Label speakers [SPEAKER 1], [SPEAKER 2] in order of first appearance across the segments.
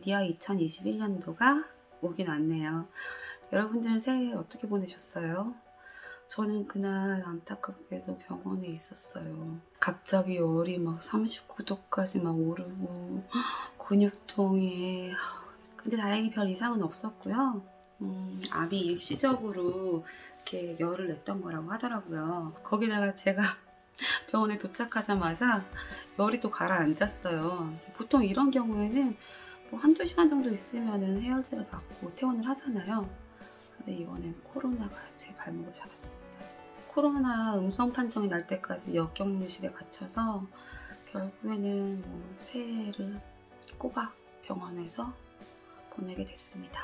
[SPEAKER 1] 드디어 2021년도가 오긴 왔네요. 여러분들은 새해 어떻게 보내셨어요? 저는 그날 안타깝게도 병원에 있었어요. 갑자기 열이 막 39도까지 막 오르고 근육통에, 근데 다행히 별 이상은 없었고요. 암이 일시적으로 이렇게 열을 냈던 거라고 하더라고요. 거기다가 제가 병원에 도착하자마자 열이 또 가라앉았어요. 보통 이런 경우에는 뭐 한두 시간 정도 있으면은 해열제를 맞고 퇴원을 하잖아요. 근데 이번엔 코로나가 제 발목을 잡았습니다. 코로나 음성 판정이 날 때까지 역격리실에 갇혀서 결국에는 뭐 새해를 꼬박 병원에서 보내게 됐습니다.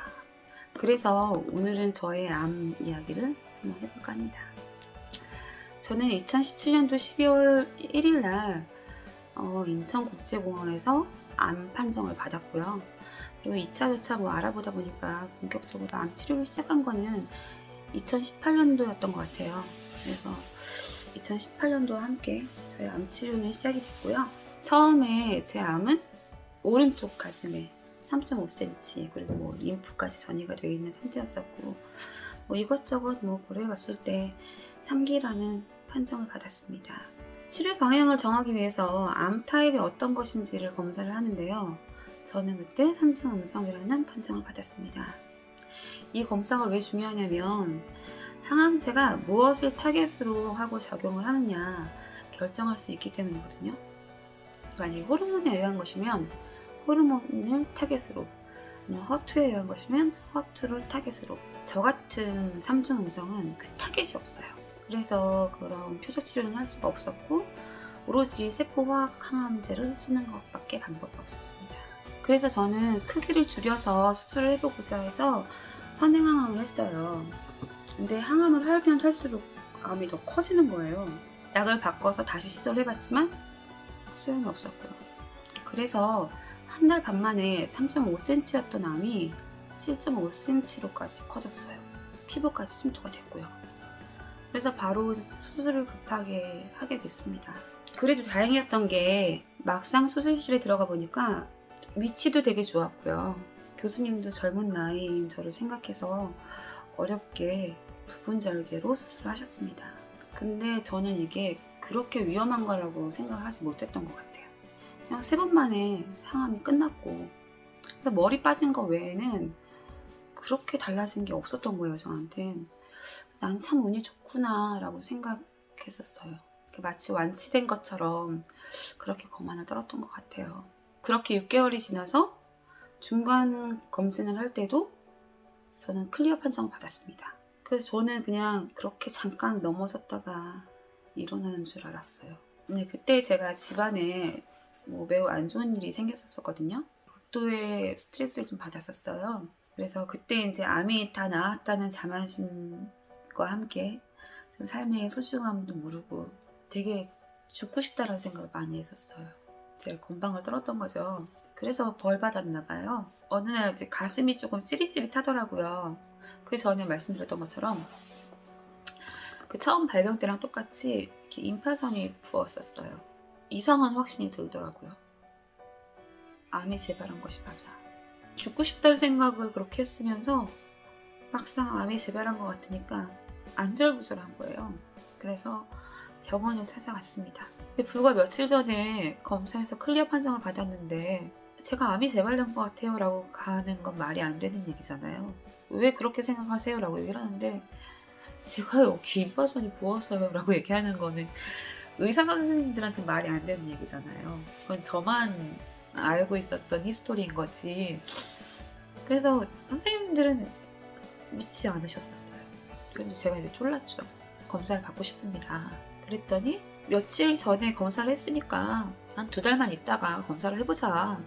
[SPEAKER 1] 그래서 오늘은 저의 암 이야기를 한번 해볼까 합니다. 저는 2017년도 12월 1일 날 인천국제공원에서 암 판정을 받았고요. 그리고 2차, 2차 뭐 알아보다 보니까 본격적으로 암 치료를 시작한 거는 2018년도였던 것 같아요. 그래서 2018년도와 함께 저희 암 치료는 시작이 됐고요. 처음에 제 암은 오른쪽 가슴에 3.5cm 그리고 뭐 림프까지 전이가 되어 있는 상태였었고, 뭐 이것저것 뭐 고려해봤을 때 3기라는 판정을 받았습니다. 치료 방향을 정하기 위해서 암 타입이 어떤 것인지를 검사를 하는데요. 저는 그때 3중 음성이라는 판정을 받았습니다. 이 검사가 왜 중요하냐면 항암제가 무엇을 타겟으로 하고 작용을 하느냐 결정할 수 있기 때문이거든요. 만약에 호르몬에 의한 것이면 호르몬을 타겟으로, 허투에 의한 것이면 허투를 타겟으로. 저 같은 3중 음성은 그 타겟이 없어요. 그래서 그런 표적 치료는 할 수가 없었고 오로지 세포화학 항암제를 쓰는 것밖에 방법이 없었습니다. 그래서 저는 크기를 줄여서 수술을 해보고자 해서 선행항암을 했어요. 근데 항암을 하면 할수록 암이 더 커지는 거예요. 약을 바꿔서 다시 시도를 해봤지만 소용이 없었고요. 그래서 한 달 반 만에 3.5cm였던 암이 7.5cm로까지 커졌어요. 피부까지 침투가 됐고요. 그래서 바로 수술을 급하게 하게 됐습니다. 그래도 다행이었던 게 막상 수술실에 들어가 보니까 위치도 되게 좋았고요. 교수님도 젊은 나이인 저를 생각해서 어렵게 부분 절개로 수술을 하셨습니다. 근데 저는 이게 그렇게 위험한 거라고 생각을 하지 못했던 것 같아요. 그냥 3번 만에 항암이 끝났고, 그래서 머리 빠진 거 외에는 그렇게 달라진 게 없었던 거예요, 저한텐. 난 참 운이 좋구나 라고 생각했었어요. 마치 완치된 것처럼 그렇게 거만을 떨었던 것 같아요. 그렇게 6개월이 지나서 중간 검진을 할 때도 저는 클리어 판정을 받았습니다. 그래서 저는 그냥 그렇게 잠깐 넘어졌다가 일어나는 줄 알았어요. 근데 그때 제가 집안에 뭐 매우 안 좋은 일이 생겼었거든요. 극도의 스트레스를 좀 받았었어요. 그래서 그때 이제 암이 다 나았다는 자만심과 함께 좀 삶의 소중함도 모르고 되게 죽고 싶다라는 생각을 많이 했었어요. 제가 건방을 떨었던 거죠. 그래서 벌 받았나 봐요. 어느 날 이제 가슴이 조금 찌릿찌릿하더라고요. 그 전에 말씀드렸던 것처럼 그 처음 발병 때랑 똑같이 이렇게 임파선이 부었었어요. 이상한 확신이 들더라고요. 암이 재발한 것이 맞아. 죽고 싶다는 생각을 그렇게 했으면서 막상 암이 재발한 것 같으니까 안절부절한 거예요. 그래서 병원을 찾아갔습니다. 근데 불과 며칠 전에 검사에서 클리어 판정을 받았는데 제가 암이 재발된 것 같아요 라고 가는 건 말이 안 되는 얘기잖아요. 왜 그렇게 생각하세요? 라고 얘기를 하는데 제가 여기 임파선이 부어서요 라고 얘기하는 거는 의사 선생님들한테 말이 안 되는 얘기잖아요. 그건 저만 알고 있었던 히스토리인 거지. 그래서 선생님들은 믿지 않으셨었어요. 근데 제가 이제 쫄랐죠. 검사를 받고 싶습니다. 그랬더니 며칠 전에 검사를 했으니까 한 2달만 있다가 검사를 해보자.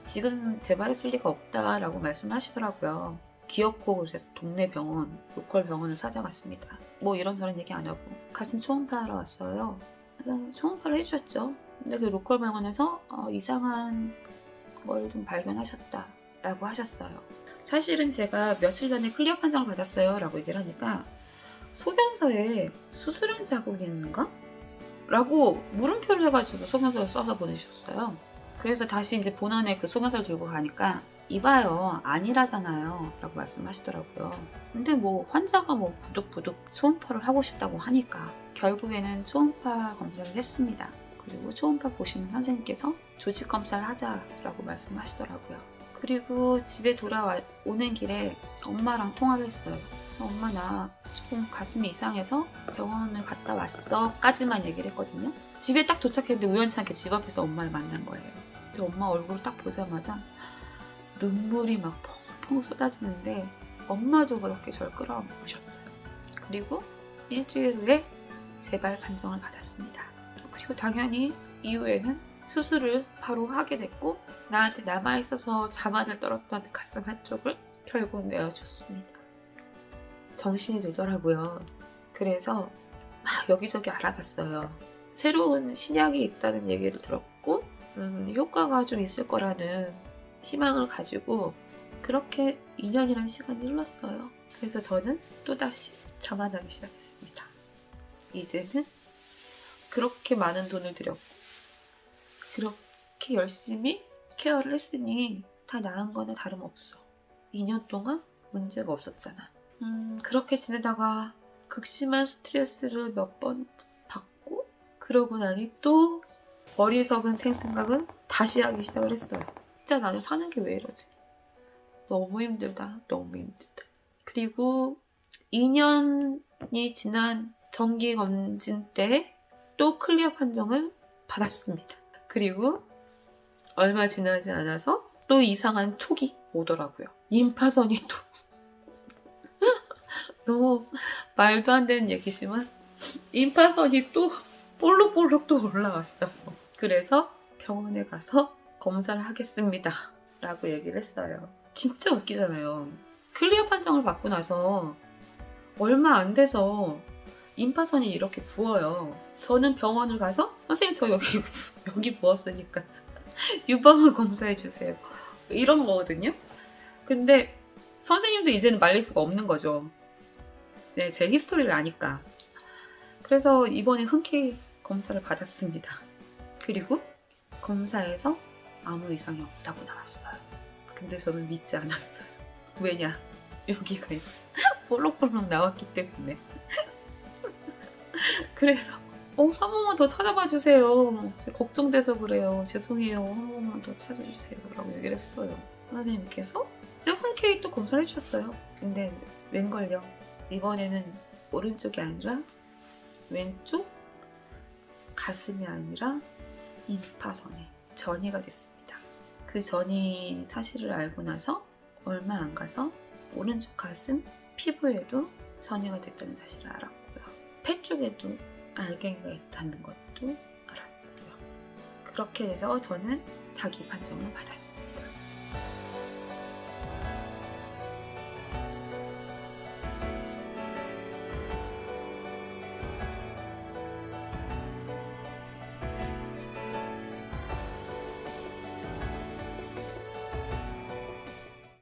[SPEAKER 1] 지금 재발했을 리가 없다라고 말씀하시더라고요. 귀엽고 그래서 동네 병원, 로컬 병원을 찾아갔습니다. 뭐 이런저런 얘기 안 하고 가슴 초음파하러 왔어요. 그래서 초음파를 해주셨죠. 근데 그 로컬 병원에서 이상한 걸 좀 발견하셨다라고 하셨어요. 사실은 제가 며칠 전에 클리어 판정을 받았어요 라고 얘기를 하니까 소견서에 수술한 자국인가? 라고 물음표를 해가지고 소견서를 써서 보내주셨어요. 그래서 다시 이제 본원에 그 소견서를 들고 가니까 이봐요, 아니라잖아요 라고 말씀하시더라고요. 근데 뭐 환자가 뭐 부득부득 초음파를 하고 싶다고 하니까 결국에는 초음파 검사를 했습니다. 그리고 초음파 보시는 선생님께서 조직 검사를 하자라고 말씀하시더라고요. 그리고 집에 돌아오는 길에 엄마랑 통화를 했어요. 엄마, 나 조금 가슴이 이상해서 병원을 갔다 왔어 까지만 얘기를 했거든요. 집에 딱 도착했는데 우연찮게 집 앞에서 엄마를 만난 거예요. 근데 엄마 얼굴을 딱 보자마자 눈물이 막 펑펑 쏟아지는데 엄마도 그렇게 저를 끌어안으셨어요. 그리고 일주일 후에 재발 판정을 받았습니다. 그리고 당연히 이후에는 수술을 바로 하게 됐고 나한테 남아있어서 자만을 떨었던 가슴 한쪽을 결국 내어줬습니다. 정신이 들더라고요. 그래서 막 여기저기 알아봤어요. 새로운 신약이 있다는 얘기를 들었고 효과가 좀 있을 거라는 희망을 가지고 그렇게 2년이라는 시간이 흘렀어요. 그래서 저는 또다시 자만하기 시작했습니다. 이제는 그렇게 많은 돈을 들였고 그렇게 열심히 케어를 했으니 다 나은 거나 다름없어. 2년 동안 문제가 없었잖아. 그렇게 지내다가 극심한 스트레스를 몇 번 받고 그러고 나니 또 어리석은 생각은 다시 하기 시작을 했어요. 진짜 나는 사는 게 왜 이러지? 너무 힘들다. 너무 힘들다. 그리고 2년이 지난 정기검진 때 또 클리어 판정을 받았습니다. 그리고 얼마 지나지 않아서 또 이상한 촉이 오더라고요. 임파선이 또 너무 말도 안 되는 얘기지만 임파선이 또 볼록볼록 또 올라왔어요. 그래서 병원에 가서 검사를 하겠습니다 라고 얘기를 했어요. 진짜 웃기잖아요. 클리어 판정을 받고 나서 얼마 안 돼서 임파선이 이렇게 부어요. 저는 병원을 가서 선생님 저 여기 부었으니까 유방을 검사해 주세요 이런 거거든요. 근데 선생님도 이제는 말릴 수가 없는 거죠. 네, 제 히스토리를 아니까. 그래서 이번에 흔쾌히 검사를 받았습니다. 그리고 검사에서 아무 이상이 없다고 나왔어요. 근데 저는 믿지 않았어요. 왜냐? 여기가 볼록볼록 나왔기 때문에. 그래서 한 번만 더 찾아봐 주세요. 제가 걱정돼서 그래요. 죄송해요. 한 번만 더 찾아주세요 라고 얘기를 했어요. 선생님께서 흔쾌히 또 검사를 해주셨어요. 근데 웬걸요? 이번에는 오른쪽이 아니라 왼쪽 가슴이 아니라 임파선에 전이가 됐습니다. 그 전이 사실을 알고 나서 얼마 안 가서 오른쪽 가슴 피부에도 전이가 됐다는 사실을 알았고요. 폐 쪽에도 알갱이가 있다는 것도 알았고요. 그렇게 해서 저는 사기 판정을 받았습니다.